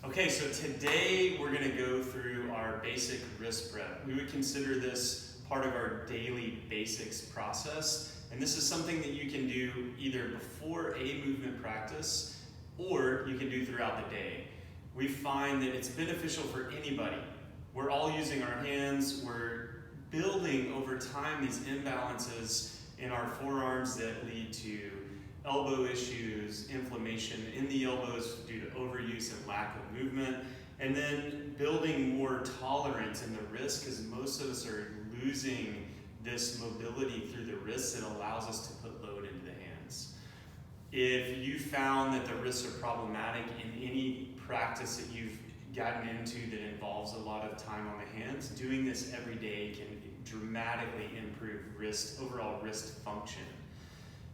Okay, so today we're going to go through our basic wrist prep. We would consider this part of our daily basics process, and this is something that you can do either before a movement practice or you can do throughout the day. We find that it's beneficial for anybody. We're all using our hands, we're building over time these imbalances in our forearms that lead to elbow issues, inflammation in the elbows due to overuse and lack of movement, and then building more tolerance in the wrist because most of us are losing this mobility through the wrists that allows us to put load into the hands. If you found that the wrists are problematic in any practice that you've gotten into that involves a lot of time on the hands, doing this every day can dramatically improve overall wrist function.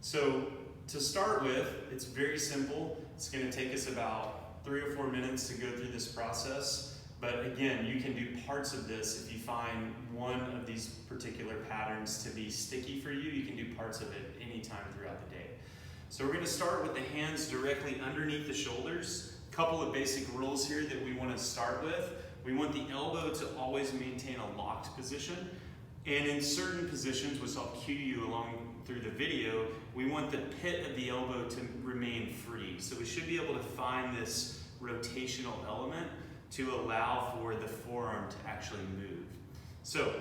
So to start with, it's very simple. It's going to take us about 3 or 4 minutes to go through this process. But again, you can do parts of this. If you find one of these particular patterns to be sticky for you, you can do parts of it anytime throughout the day. So we're going to start with the hands directly underneath the shoulders. A couple of basic rules here that we want to start with. We want the elbow to always maintain a locked position. And in certain positions, which I'll cue you along through the video, we want the pit of the elbow to remain free. So we should be able to find this rotational element to allow for the forearm to actually move. So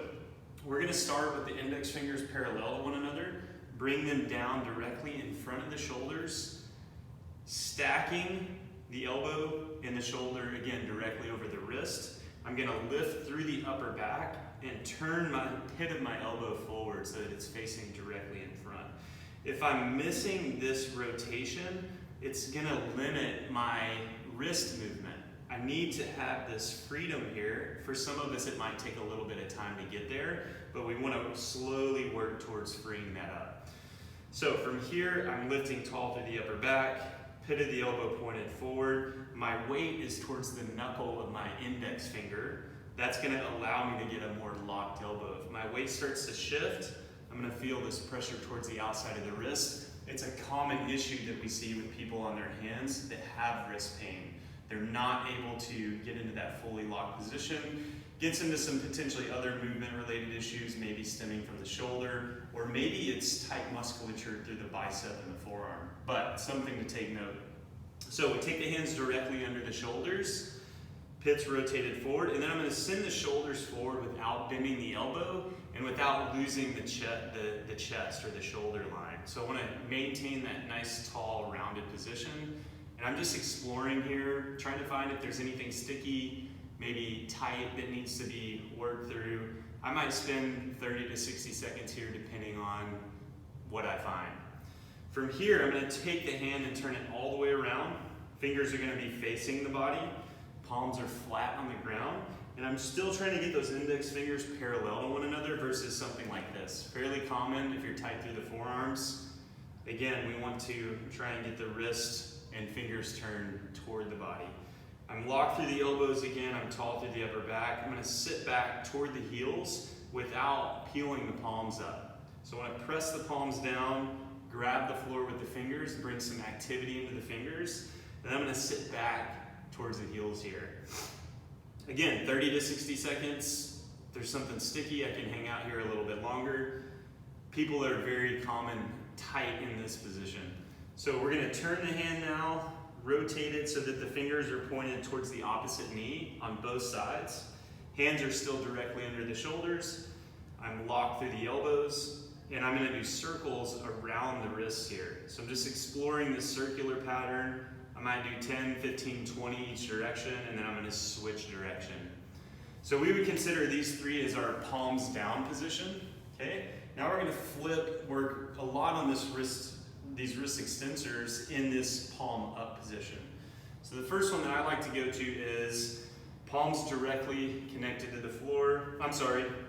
we're going to start with the index fingers parallel to one another, bring them down directly in front of the shoulders, stacking the elbow and the shoulder again directly over the wrist. I'm going to lift through the upper back and turn my pit of my elbow forward so that it's facing directly in front. If I'm missing this rotation, it's going to limit my wrist movement. I need to have this freedom here. For some of us, it might take a little bit of time to get there, but we want to slowly work towards freeing that up. So from here, I'm lifting tall through the upper back, pit of the elbow pointed forward. My weight is towards the knuckle of my index finger. That's going to allow me to get a more locked elbow. If my weight starts to shift, I'm going to feel this pressure towards the outside of the wrist. It's a common issue that we see with people on their hands that have wrist pain. They're not able to get into that fully locked position. Gets into some potentially other movement-related issues, maybe stemming from the shoulder, or maybe it's tight musculature through the bicep and the forearm, but something to take note. So we take the hands directly under the shoulders, pit's rotated forward, and then I'm going to send the shoulders forward without bending the elbow and without losing the chest or the shoulder line. So I want to maintain that nice, tall, rounded position. And I'm just exploring here, trying to find if there's anything sticky, maybe tight that needs to be worked through. I might spend 30 to 60 seconds here depending on what I find. From here, I'm going to take the hand and turn it all the way around. Fingers are going to be facing the body. Palms are flat on the ground, and I'm still trying to get those index fingers parallel to one another versus something like this. Fairly common if you're tight through the forearms. Again, we want to try and get the wrist and fingers turned toward the body. I'm locked through the elbows again, I'm tall through the upper back. I'm going to sit back toward the heels without peeling the palms up. So when I press the palms down, grab the floor with the fingers, bring some activity into the fingers, and I'm going to sit back towards the heels here. Again, 30 to 60 seconds. If there's something sticky, I can hang out here a little bit longer. People that are very common tight in this position. So we're going to turn the hand now, rotate it so that the fingers are pointed towards the opposite knee on both sides. Hands are still directly under the shoulders. I'm locked through the elbows, and I'm going to do circles around the wrists here. So I'm just exploring this circular pattern. I might do 10, 15, 20 each direction, and then I'm going to switch direction. So we would consider these three as our palms down position. Okay. Now we're going to flip, work a lot on these wrist extensors in this palm up position. So the first one that I like to go to is palms directly connected to the floor.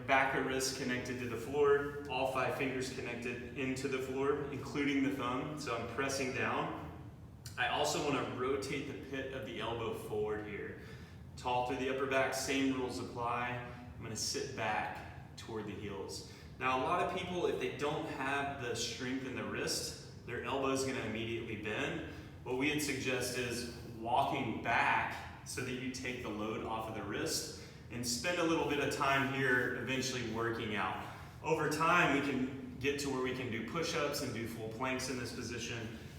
Back of wrist connected to the floor. All 5 fingers connected into the floor, including the thumb. So I'm pressing down. I also want to rotate the pit of the elbow forward here. Tall through the upper back, same rules apply. I'm going to sit back toward the heels. Now a lot of people, if they don't have the strength in the wrist, their elbow is going to immediately bend. What we would suggest is walking back so that you take the load off of the wrist and spend a little bit of time here eventually working out. Over time, we can get to where we can do push-ups and do full planks in this position,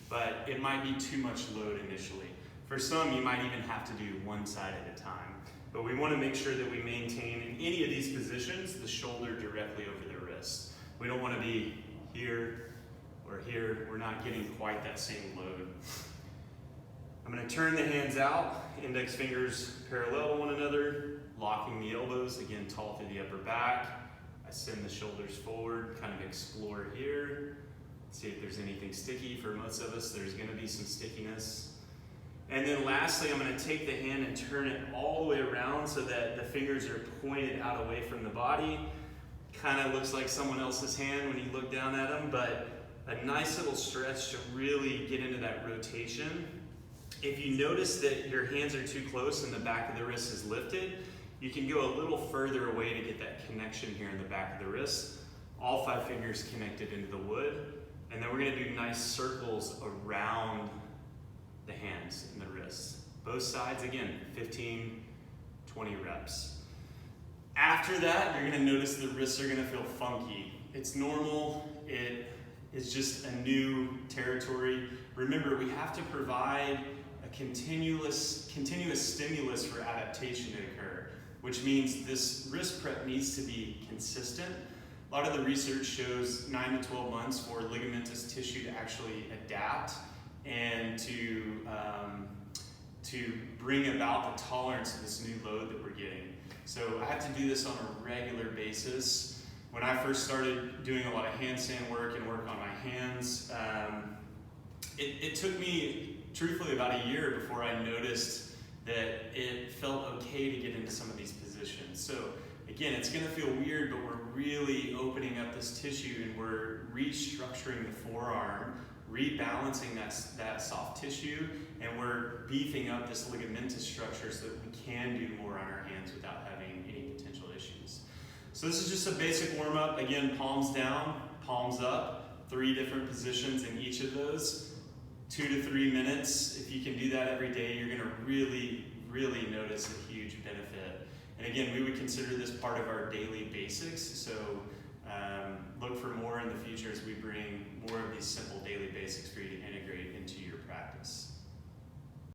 but it might be too much load initially. For some, you might even have to do one side at a time. But we want to make sure that we maintain in any of these positions the shoulder directly over the wrist. We don't want to be here or here. We're not getting quite that same load. I'm going to turn the hands out, index fingers parallel one another, locking the elbows, again tall through the upper back. I send the shoulders forward, kind of explore here. See if there's anything sticky. For most of us, there's going to be some stickiness. And then lastly, I'm going to take the hand and turn it all the way around so that the fingers are pointed out away from the body. Kind of looks like someone else's hand when you look down at them, but a nice little stretch to really get into that rotation. If you notice that your hands are too close and the back of the wrist is lifted, you can go a little further away to get that connection here in the back of the wrist. All 5 fingers connected into the wood. And then we're going to do nice circles around the hands and the wrists. Both sides, again, 15, 20 reps. After that, you're going to notice the wrists are going to feel funky. It's normal. It is just a new territory. Remember, we have to provide a continuous stimulus for adaptation to occur, which means this wrist prep needs to be consistent. A lot of the research shows 9 to 12 months for ligamentous tissue to actually adapt and to bring about the tolerance of this new load that we're getting. So I have to do this on a regular basis. When I first started doing a lot of handstand work and work on my hands, it took me, truthfully, about a year before I noticed that it felt okay to get into some of these positions. So again, it's going to feel weird, but we're really opening up this tissue and we're restructuring the forearm, rebalancing that soft tissue, and we're beefing up this ligamentous structure so that we can do more on our hands without having any potential issues. So this is just a basic warm-up. Again, palms down, palms up, 3 different positions in each of those. 2 to 3 minutes. If you can do that every day, you're going to really notice a huge benefit. And again, we would consider this part of our daily basics, so look for more in the future as we bring more of these simple daily basics for you to integrate into your practice.